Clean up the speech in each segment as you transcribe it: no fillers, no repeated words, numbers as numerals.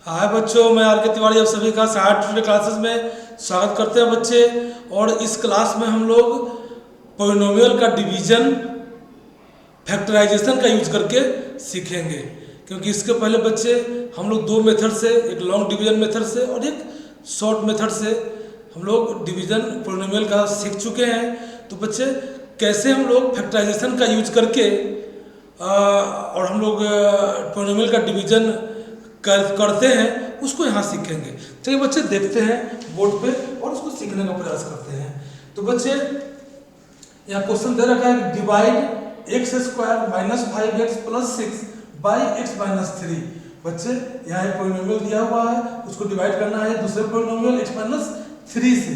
हाय बच्चों, मैं आर.के. तिवारी आप सभी का सहारा ट्यूटोरियल क्लासेस में स्वागत करते हैं बच्चे। और इस क्लास में हम लोग पॉलिनोमियल का डिवीजन फैक्टराइजेशन का यूज करके सीखेंगे, क्योंकि इसके पहले बच्चे हम लोग दो मेथड से, एक लॉन्ग डिवीजन मेथड से और एक शॉर्ट मेथड से हम लोग डिवीजन पॉलिनोमियल का सीख चुके हैं। तो बच्चे कैसे हम लोग फैक्टराइजेशन का यूज करके और हम लोग पॉलिनोमियल का डिवीजन करते हैं उसको यहाँ सीखेंगे। चलिए बच्चे देखते हैं बोर्ड पे और उसको सीखने का प्रयास करते हैं। तो बच्चे यहाँ क्वेश्चन दे रखा है, divide x square minus 5x plus 6 by x minus 3। बच्चे यहाँ एक पॉलिनोमियल दिया हुआ है, उसको डिवाइड करना है दूसरे पॉलिनोमियल x माइनस 3 से।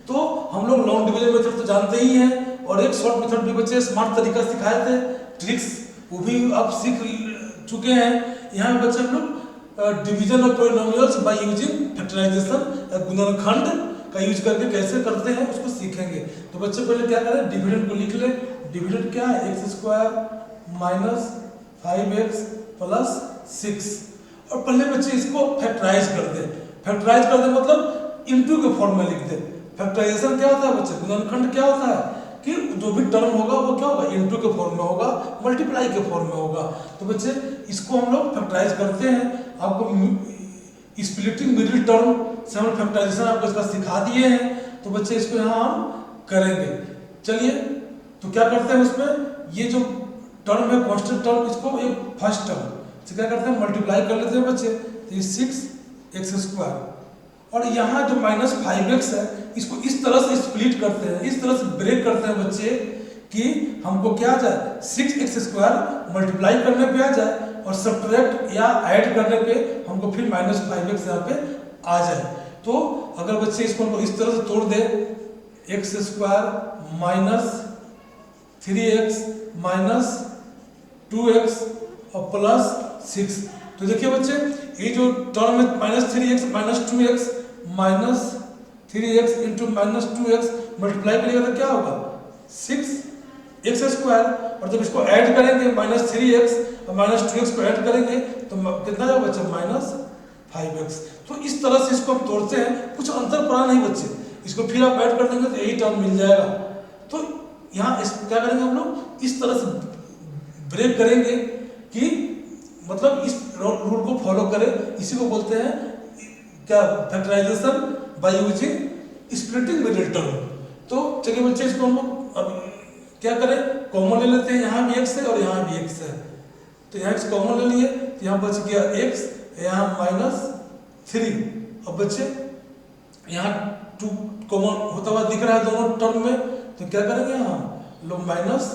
तो हम लोग लॉन्ग डिवीजन मेथड तो जानते ही हैं और एक शॉर्ट मेथड भी बच्चे स्मार्ट तरीका सिखाए थे, ट्रिक्स वो भी आप सीख चुके हैं। यहाँ पे बच्चे हम लोग division of polynomials by using factorization, गुणनखंड का यूज करके कैसे करते हैं उसको सीखेंगे। तो बच्चे पहले क्या करें, डिविडेंड को लिख ले। डिविडेंड क्या है, X square minus 5x plus 6। और पहले बच्चे इसको फैक्टराइज कर दे। फैक्टराइज कर दे मतलब इनटू के फॉर्म में लिख दे। फैक्टराइजेशन क्या होता है बच्चे, गुणनखंड क्या होता है कि जो भी टर्म होगा वो क्या होगा, इनटू के फॉर्म में होगा, मल्टीप्लाई के फॉर्म में होगा। तो बच्चे इसको हम लोग फैक्टराइज करते हैं। आपको स्प्लिटिंग मिडिल टर्म से हम फैक्टराइजेशन आपको इसका सिखा दिए हैं। तो बच्चे इसको यहाँ हम करेंगे। चलिए तो क्या करते हैं, उसमें ये जो टर्म है कांस्टेंट टर्म, इसको एक फर्स्ट टर्म से क्या करते हैं, मल्टीप्लाई कर लेते हैं बच्चे। तो ये 6x स्क्वायर और यहाँ जो माइनस 5x है इसको इस तरह से स्प्लिट करते हैं, इस तरह से ब्रेक करते हैं बच्चे कि हमको क्या आ जाए, 6x स्क्वायर मल्टीप्लाई करने पे आ जाए और सब्ट्रैक्ट या ऐड करने पे हमको फिर माइनस 5x यहाँ पे आ जाए। तो अगर बच्चे इसको इस तरह से तोड़ दे, x square minus 3x minus 2x और प्लस 6। तो देखिए बच्चे ये जो टर्म है minus 3x minus 2x minus 3x into minus 2x multiply करिएगा तो क्या होगा, 6x स्क्वायर। और जब इसको ऐड करेंगे माइनस 3x और माइनस 2x को ऐड करेंगे तो कितना जाएगा बच्चे, माइनस 5x। तो इस तरह से इसको हम तोड़ते हैं, कुछ अंतर पड़ा नहीं बच्चे। इसको फिर आप ऐड कर देंगे तो यही टर्म मिल जाएगा। तो यहाँ क्या करेंगे हम लोग, इस तरह से ब्रेक करेंगे कि मतलब इस रूल को फॉलो करें। इसी को बोलते हैं क्या, factorization by using splitting middle term. तो चलिए बच्चे इसको हम लोग अब क्या करें, कॉमन ले लेते हैं। यहाँ भी x है और यहाँ भी x है, तो यहाँ x कॉमन ले लिए तो यहाँ बच गया x, यहाँ माइनस 3। अब बच्चे यहाँ 2 कॉमन होता हुआ दिख रहा है दोनों टर्म में, तो क्या करेंगे, यहाँ लोग माइनस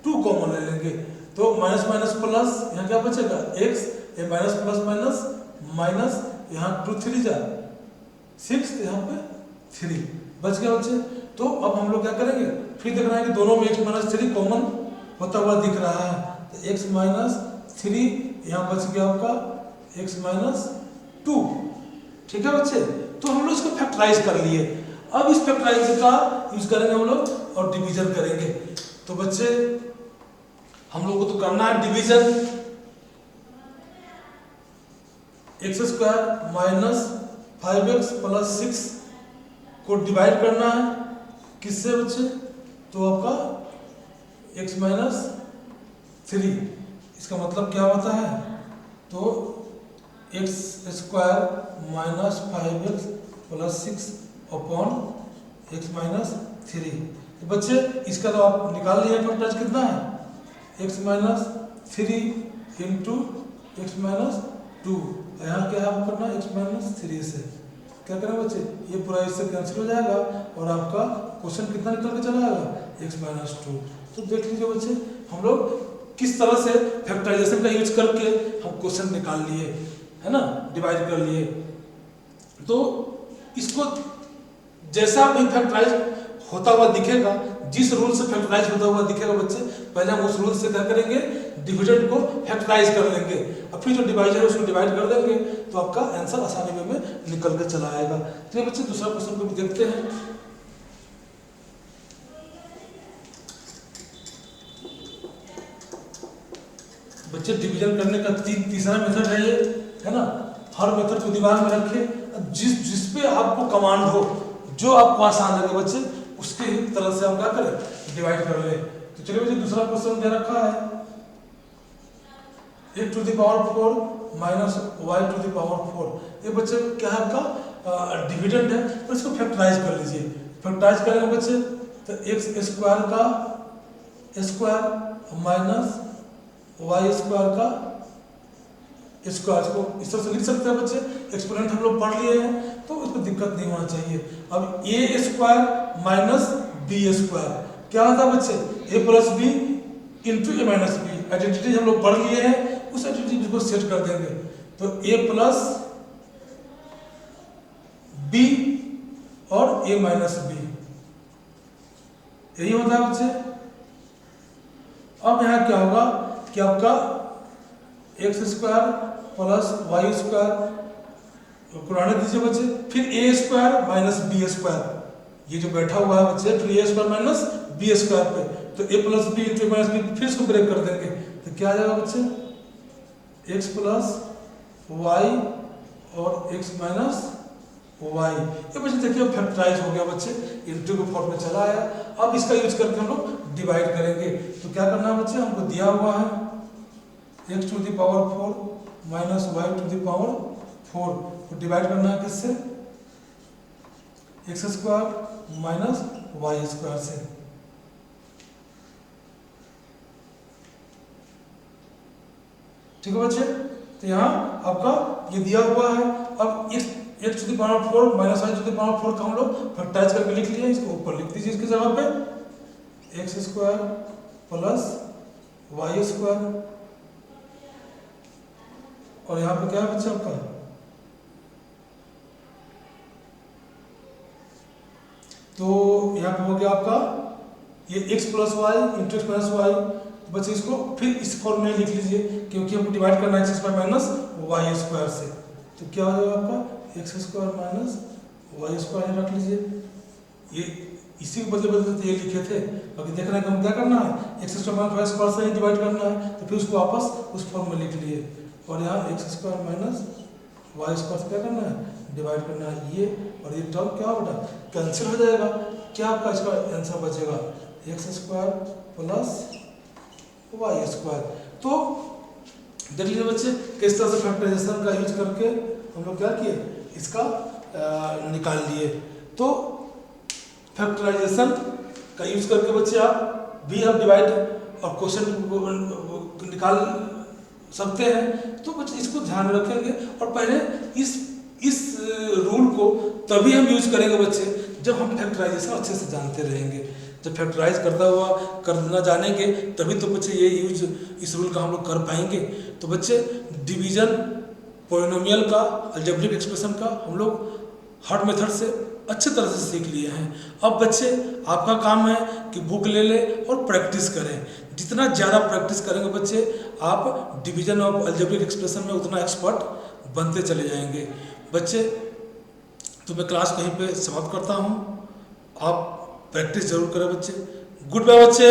2 कॉमन ले लेंगे। तो माइनस माइनस प्लस, यहाँ क्या बचेगा x, ये माइनस प्लस माइनस माइनस, यहाँ 2 3 जा 6, यहाँ पे 3 बच गया बच्चे। तो अब हम लोग क्या करेंगे, फिर देखना है कि दोनों में x माइनस 3 कॉमन होता हुआ दिख रहा है। तो x माइनस 3 यहाँ बच गया आपका x माइनस 2। ठीक है बच्चे, तो हम लोग इसको फैक्टराइज कर लिए। अब इस फैक्टराइज का यूज करेंगे हम लोग और डिवीजन करेंगे। तो बच्चे हम लोग को तो करना है division, x square minus 5x plus 6 को डिवाइड करना है किससे बच्चे, तो आपका x माइनस 3। इसका मतलब क्या होता है, तो x square minus 5x plus 6 upon x minus 3। तो बच्चे इसका तो आप निकाल लिए फैक्टराइज कितना है, x minus 3 into X minus 2। यहाँ क्या है करना, x माइनस 3 से क्या करें बच्चे, ये पूरा इससे कैंसिल हो जाएगा और आपका क्वेश्चन कितना निकल के चला आएगा, x माइनस 2। तो देख लीजिए बच्चे हम लोग किस तरह से फैक्टराइजेशन का यूज करके हम क्वेश्चन निकाल लिए, है ना, डिवाइड कर लिए। तो इसको जैसा भी फैक्टराइज होता हुआ दिखेगा, जिस रूल से फैक्टराइज होता हुआ दिखेगा बच्चे, पहले हम उस रूल से क्या करेंगे, डिविडेंड को फैक्टराइज कर लेंगे और फिर जो डिवाइजर है उसको डिवाइड कर देंगे, तो आपका आंसर आसानी वे में निकल कर चला आएगा। चलिए बच्चे दूसरा क्वेश्चन को भी देखते हैं। बच्चे डिवीजन करने का तीसरा मेथड है ये, है ना। हर मेथड को दिमाग में रखें, जिस पे आपको कमांड हो, जो आपको आसान लगे बच्चे, उसके तरह से हम क्या करें, डिवाइड कर ले। तो चलिए बच्चे दूसरा क्वेश्चन दे रखा है, x to the power 4 minus y to the power 4। ये बच्चे क्या है आपका डिविडेंड है, तो इसको फैक्टराइज कर लीजिए। फैक्टराइज करेंगे बच्चे तो x स्क्वायर का स्क्वायर माइनस y स्क्वायर का स्क्वायर को इस तरह से लिख सकते हैं बच्चे। एक्सपोनेंट हम लोग पढ़ लिए हैं तो उसमें दिक्कत नहीं होना चाहिए। अब a square minus b square क्या होता है बच्चे, a plus B into A minus B. Identity हम लोग पढ़ लिए हैं, उस आइडेंटिटी को सेट कर देंगे। तो a प्लस बी और a माइनस बी, यही होता है बच्चे। अब यहाँ क्या होगा कि आपका X square plus Y square को रहने दीजिए बच्चे, फिर A square minus B square, ये जो बैठा हुआ है बच्चे, फिर A square minus B square पे, तो A plus B into A minus B, फिर इसको ब्रेक कर देंगे तो क्या आ जाएगा बच्चे, एक्स प्लस वाई और एक्स माइनस वाई। ये बच्चे देखिए फैक्टराइज हो गया बच्चे, इंटू के फॉर्म में चला आया। अब इसका यूज करके हम लोग डिवाइड करेंगे। तो क्या करना है बच्चे, हमको दिया हुआ है x to the power 4 minus y to the power 4 को डिवाइड करना है किससे, X square minus Y square से। ठीक है बच्चे, तो यहाँ आपका ये दिया हुआ है। अब x to the power 4 minus y to the power 4 का हम लोग फैक्टराइज करके लिख लिया, इसको ऊपर लिख दीजिए इसकी जगह पे, X square plus Y square, और यहाँ पे क्या है बच्चा आपका, तो यहाँ पे हो गया आपका ये x plus Y into X minus Y. तो बच्चे इसको फिर इस फॉर्म में लिख लीजिए, क्योंकि हमको डिवाइड करना है X square minus Y square से। तो क्या हो जाएगा आपका X square minus Y square रख लीजिए। ये इसी को बदले बदले ये लिखे थे, अभी देखना है कि हम क्या करना है, X square minus Y square से ही डिवाइड करना है, तो फिर उसको वापस उस फॉर्म में लिख लिए। और यहाँ X square minus Y square से क्या करना है, डिवाइड करना है ये, और ये टर्म क्या बेटा कैंसिल हो जाएगा। क्या आपका इसका आंसर बचेगा, X square plus Y square. तो देख लीजिए बच्चे किस तरह से फैक्टराइजेशन का यूज करके हम लोग क्या किए, इसका निकाल लिए। तो फैक्टराइजेशन का यूज करके बच्चे आप भी आप डिवाइड और क्वेश्चन निकाल सकते हैं। तो बच्चे इसको ध्यान में रखेंगे, और पहले इस रूल को तभी हम यूज करेंगे बच्चे जब हम फैक्टराइजेशन अच्छे से जानते रहेंगे। जब फैक्टराइज करना जानेंगे तभी तो बच्चे ये यूज इस रूल का हम लोग कर पाएंगे। तो बच्चे डिवीजन पॉलिनोमियल का, अलजेब्रिक एक्सप्रेशन का हम लोग हर मेथड से अच्छे तरह से सीख लिए हैं। अब बच्चे आपका काम है कि बुक ले लें और प्रैक्टिस करें। जितना ज़्यादा प्रैक्टिस करेंगे बच्चे, आप डिवीजन ऑफ अलजेब्रिक एक्सप्रेशन में उतना एक्सपर्ट बनते चले जाएंगे। बच्चे तो मैं क्लास कहीं पे समाप्त करता हूँ, आप प्रैक्टिस जरूर करें बच्चे। गुड बाय बच्चे।